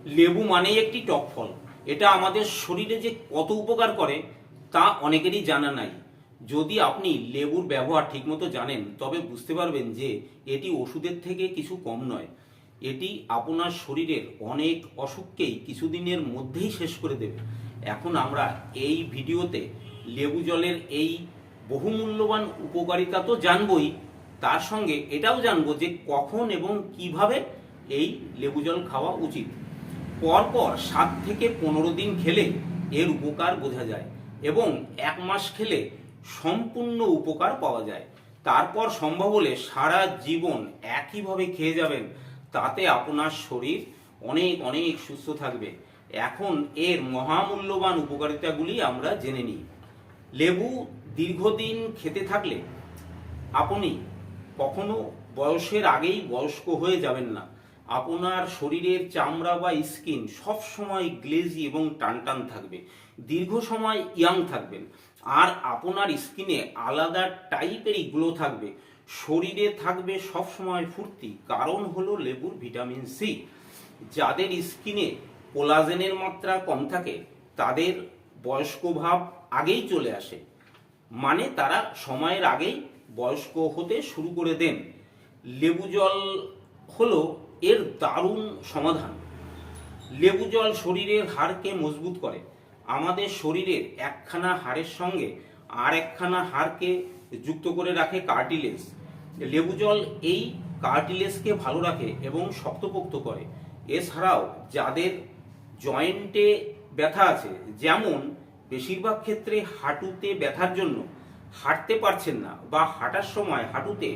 লেবু মানেই একটি টক ফল। এটা আমাদের শরীরে যে কত উপকার করে তা অনেকেরই জানা নাই। যদি আপনি লেবুর ব্যবহার ঠিকমতো জানেন তবে বুঝতে পারবেন যে এটি ওষুধের থেকে কিছু কম নয়। এটি আপনার শরীরের অনেক অসুখকেই কিছুদিনের মধ্যেই শেষ করে দেবে। এখন আমরা এই ভিডিওতে লেবু জলের এই বহুমূল্যবান উপকারিতা তো জানবই, তার সঙ্গে এটাও জানবো যে কখন এবং কিভাবে এই লেবু জল খাওয়া উচিত। পরপর 7 থেকে 15 দিন খেলে এর উপকার বোঝা যায় এবং 1 মাস খেলে সম্পূর্ণ উপকার পাওয়া যায়। তারপর সম্ভব হলে সারা জীবন একইভাবে খেয়ে যাবেন, তাতে আপনার শরীর অনেক অনেক সুস্থ থাকবে। এখন এর মহামূল্যবান উপকারিতাগুলি আমরা জেনে নিই। লেবু দীর্ঘদিন খেতে থাকলে আপনি কখনো বয়সের আগেই বয়স্ক হয়ে যাবেন না। আপনার শরীরের চামড়া বা স্কিন সব সময় গ্লেজি এবং টানটান থাকবে, দীর্ঘ সময় ইয়াং থাকবেন। আর আপনার স্কিনে আলাদা টাইপেরই গ্লো থাকবে, শরীরে থাকবে সব সময় ফুর্তি। কারণ হলো লেবুর ভিটামিন সি। যাদের স্কিনে কোলাজেনের মাত্রা কম থাকে তাদের বয়স্ক ভাব আগেই চলে আসে, মানে তারা সময়ের আগেই বয়স্ক হতে শুরু করে দেন। লেবু জল হলো এর দারুণ সমাধান। লেবু জল শরীরের হাড়কে মজবুত করে। আমাদের শরীরের একখানা হাড়ের সঙ্গে আর একখানা হাড়কে যুক্ত করে রাখে কার্টিলেজ। লেবু জল এই কার্টিলেজকে ভালো রাখে এবং শক্তপোক্ত করে। এছাড়াও যাদের জয়েন্টে ব্যথা আছে, যেমন বেশিরভাগ ক্ষেত্রে হাঁটুতে ব্যথার জন্য হাঁটতে পারছেন না বা হাঁটার সময় হাঁটুতে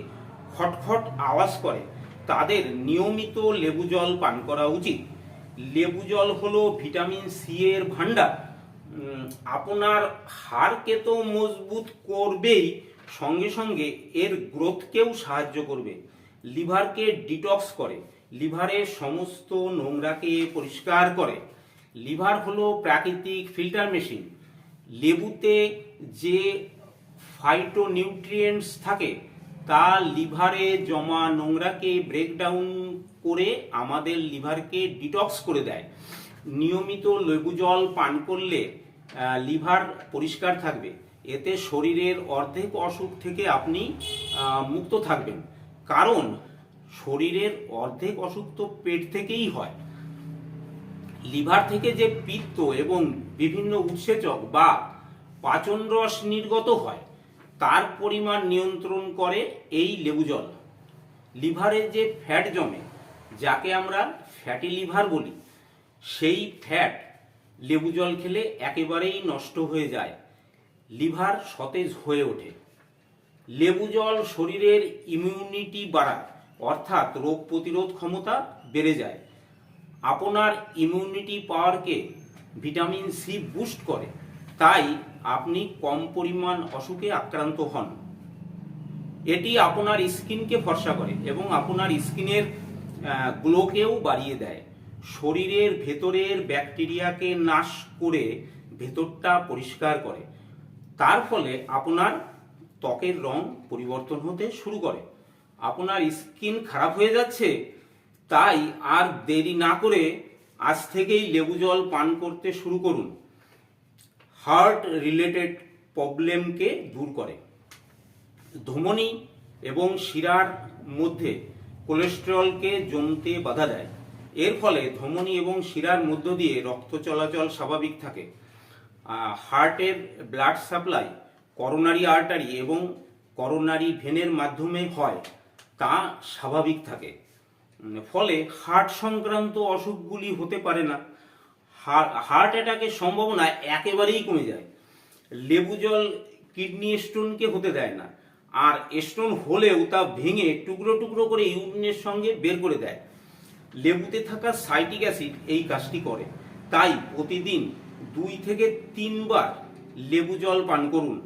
খটখট আওয়াজ করে, তাদের নিয়মিত লেবু জল পান করা উচিত। লেবু জল হলো ভিটামিন সি এর ভান্ডার। আপনার হাড়কে তো মজবুত করবেই, সঙ্গে সঙ্গে এর গ্রোথকেও সাহায্য করবে। লিভারকে ডিটক্স করে, লিভারের সমস্ত নোংরাকে পরিষ্কার করে। লিভার হলো প্রাকৃতিক ফিল্টার মেশিন। লেবুতে যে ফাইটোনিউট্রিয়েন্টস থাকে তা লিভারে জমা নোংরাকে ব্রেকডাউন করে আমাদের লিভারকে ডিটক্স করে দেয়। নিয়মিত লেবু জল পান করলে লিভার পরিষ্কার থাকবে। এতে শরীরের অর্ধেক অসুখ থেকে আপনি মুক্ত থাকবেন। কারণ শরীরের অর্ধেক অসুখ তো পেট থেকেই হয়। লিভার থেকে যে পিত্ত এবং বিভিন্ন উৎসেচক বা পাচন রস নির্গত হয় তার পরিমাণ নিয়ন্ত্রণ করে এই লেবু জল। লিভারে যে ফ্যাট জমে, যাকে আমরা ফ্যাটি লিভার বলি, সেই ফ্যাট লেবু জল খেলে একেবারেই নষ্ট হয়ে যায়, লিভার সতেজ হয়ে ওঠে। লেবু জল শরীরের ইমিউনিটি বাড়ায়, অর্থাৎ রোগ প্রতিরোধ ক্ষমতা বেড়ে যায়। আপনার ইমিউনিটি পাওয়ারকে ভিটামিন সি বুস্ট করে, তাই আপনি কম পরিমাণ অসুখে আক্রান্ত হন। এটি আপনার স্কিনকে ফর্সা করে এবং আপনার স্কিনের গ্লোকেও বাড়িয়ে দেয়। শরীরের ভেতরের ব্যাকটেরিয়াকে নাশ করে ভেতরটা পরিষ্কার করে। তার ফলে আপনার ত্বকের রং পরিবর্তন হতে শুরু করে। আপনার স্কিন খারাপ হয়ে যাচ্ছে, তাই আর দেরি না করে আজ থেকেই লেবু জল পান করতে শুরু করুন। হার্ট রিলেটেড প্রবলেমকে দূর করে। ধমনী এবং শিরার মধ্যে কোলেস্টেরলকে জমতে বাধা দেয়। এর ফলে ধমনী এবং শিরার মধ্য দিয়ে রক্ত চলাচল স্বাভাবিক থাকে। হার্টের ব্লাড সাপ্লাই করোনারি আর্টারি এবং করোনারি ভেনের মাধ্যমে হয়, তা স্বাভাবিক থাকে। ফলে হার্ট সংক্রান্ত অসুখগুলি হতে পারে না। হার্ট অ্যাটাকের সম্ভাবনা একেবারেই কমে যায়। লেবু জল কিডনি স্টোনকে হতে দেয় না, আর স্টোন হলেও তা ভেঙে টুকরো টুকরো করে ইউরিনের সঙ্গে বের করে দেয়। লেবুতে থাকা সাইট্রিক অ্যাসিড এই কাজটি করে। তাই প্রতিদিন 2 থেকে 3 বার লেবু জল পান করুন।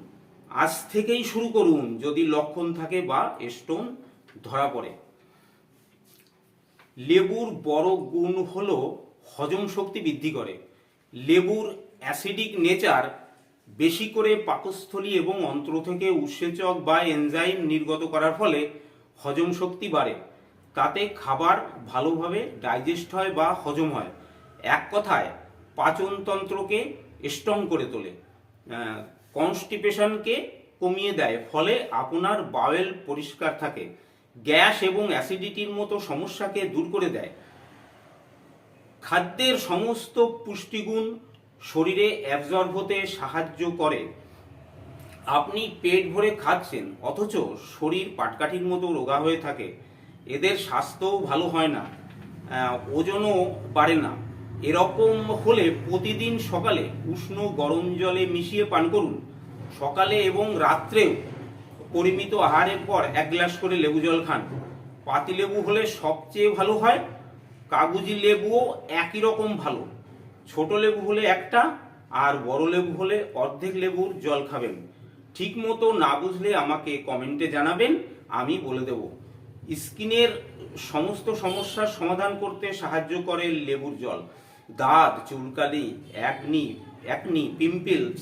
আজ থেকেই শুরু করুন যদি লক্ষণ থাকে বা স্টোন ধরা পড়ে। লেবুর বড় গুণ হলো হজম শক্তি বৃদ্ধি করে। লেবুর অ্যাসিডিক নেচার বেশি করে পাকস্থলী এবং অন্ত্র থেকে উৎসেচক বা এনজাইম নির্গত করার ফলে হজম শক্তি বাড়ে। তাতে খাবার ভালোভাবে ডাইজেস্ট হয় বা হজম হয়। এক কথায় পাচনতন্ত্রকে স্ট্রং করে তোলে, কনস্টিপেশনকে কমিয়ে দেয়, ফলে আপনার বাওয়েল পরিষ্কার থাকে, গ্যাস এবং অ্যাসিডিটির মতো সমস্যাকে দূর করে দেয়। খাদ্যের সমস্ত পুষ্টিগুণ শরীরে অ্যাবজর্ব হতে সাহায্য করে। আপনি পেট ভরে খাচ্ছেন অথচ শরীর পাটকাঠির মতো রোগা হয়ে থাকে, এদের স্বাস্থ্যও ভালো হয় না, ওজনও বাড়ে না। এরকম হলে প্রতিদিন সকালে উষ্ণ গরম জলে মিশিয়ে পান করুন। সকালে এবং রাত্রেও পরিমিত আহারের পর 1 গ্লাস করে লেবু জল খান। পাতিলেবু হলে সবচেয়ে ভালো হয়, কাগজি লেবুও একই রকম ভালো। ছোট লেবু হলে একটা, আর বড় লেবু হলে অর্ধেক লেবুর জল খাবেন। ঠিক মতো না বুঝলে আমাকে কমেন্টে জানাবেন, আমি বলে দেব। স্কিনের সমস্ত সমস্যার সমাধান করতে সাহায্য করে লেবুর জল। দাঁত, চুলকানি, অ্যাকনি, পিম্পলস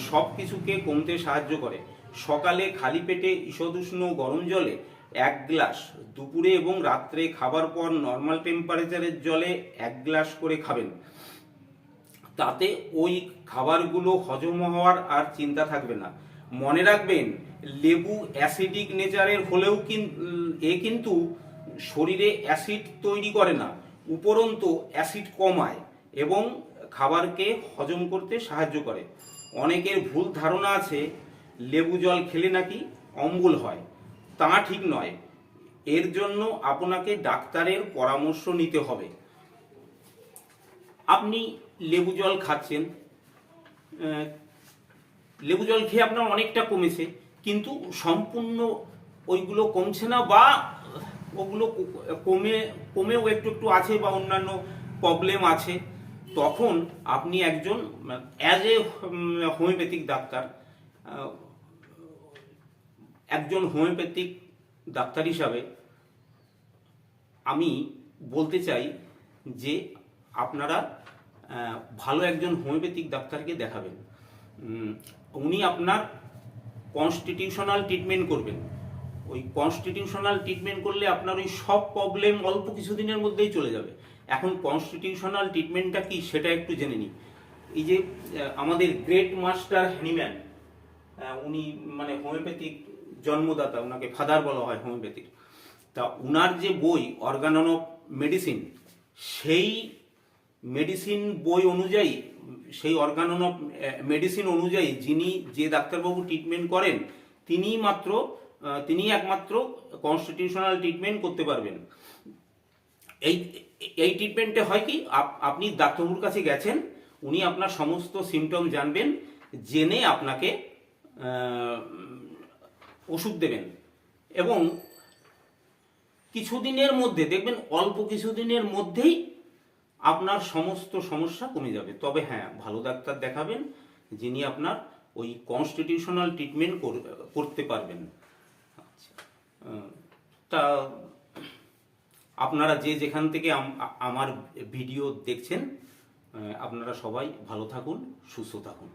সব কিছুকে কমতে সাহায্য করে। সকালে খালি পেটে ঈষদুষ্ণ গরম জলে 1 গ্লাস, দুপুরে এবং রাত্রে খাবার পর নর্মাল টেম্পারেচারের জলে 1 গ্লাস করে খাবেন। তাতে ওই খাবারগুলো হজম হওয়ার আর চিন্তা থাকবে না। মনে রাখবেন, লেবু অ্যাসিডিক নেচারের হলেও কিন্তু শরীরে অ্যাসিড তৈরি করে না, উপরন্তু অ্যাসিড কমায় এবং খাবারকে হজম করতে সাহায্য করে। অনেকের ভুল ধারণা আছে লেবু জল খেলে নাকি অম্বল হয়, তা ঠিক নয়। এর জন্য আপনাকে ডাক্তারের পরামর্শ নিতে হবে। আপনি লেবু জল খাচ্ছেন, লেবু জল খেয়ে আপনার অনেকটা কমেছে, কিন্তু সম্পূর্ণ ওইগুলো কমছে না, বা ওগুলো কমেও একটু একটু আছে, বা অন্যান্য প্রবলেম আছে, তখন আপনি একজন অ্যাজ এ হোমিওপ্যাথিক ডাক্তার, একজন হোমিওপ্যাথিক ডাক্তার হিসাবে আমি বলতে চাই যে আপনারা ভালো একজন হোমিওপ্যাথিক ডাক্তারকে দেখাবেন। উনি আপনার কনস্টিটিউশনাল ট্রিটমেন্ট করবেন। ওই কনস্টিটিউশনাল ট্রিটমেন্ট করলে আপনার ওই সব প্রবলেম অল্প কিছুদিনের মধ্যেই চলে যাবে। এখন কনস্টিটিউশনাল ট্রিটমেন্টটা কি সেটা একটু জেনে নিই। এই যে আমাদের গ্রেট মাস্টার হ্যানিম্যান, উনি মানে হোমিওপ্যাথিক জন্মদাতা, ওনাকে ফাদার বলা হয় হোমিওপ্যাথির। তা উনার যে বই অর্গান অফ মেডিসিন, সেই মেডিসিন বই অনুযায়ী, সেই অর্গান অফ মেডিসিন অনুযায়ী যিনি যে ডাক্তারবাবু ট্রিটমেন্ট করেন, তিনি একমাত্র কনস্টিটিউশনাল ট্রিটমেন্ট করতে পারবেন। এই ট্রিটমেন্টে হয় কি, আপনি ডাক্তারবাবুর কাছে গেছেন, উনি আপনার সমস্ত সিমটম জানবেন, জেনে আপনাকে ওষুধ দেবেন, এবং কিছুদিনের মধ্যে দেখবেন, অল্প কিছুদিনের মধ্যেই আপনার সমস্ত সমস্যা কমে যাবে। তবে হ্যাঁ, ভালো ডাক্তার দেখাবেন যিনি আপনার ওই কনস্টিটিউশনাল ট্রিটমেন্ট করতে পারবেন। আচ্ছা, তা আপনারা যে যেখান থেকে আমার ভিডিও দেখছেন, আপনারা সবাই ভালো থাকুন, সুস্থ থাকুন।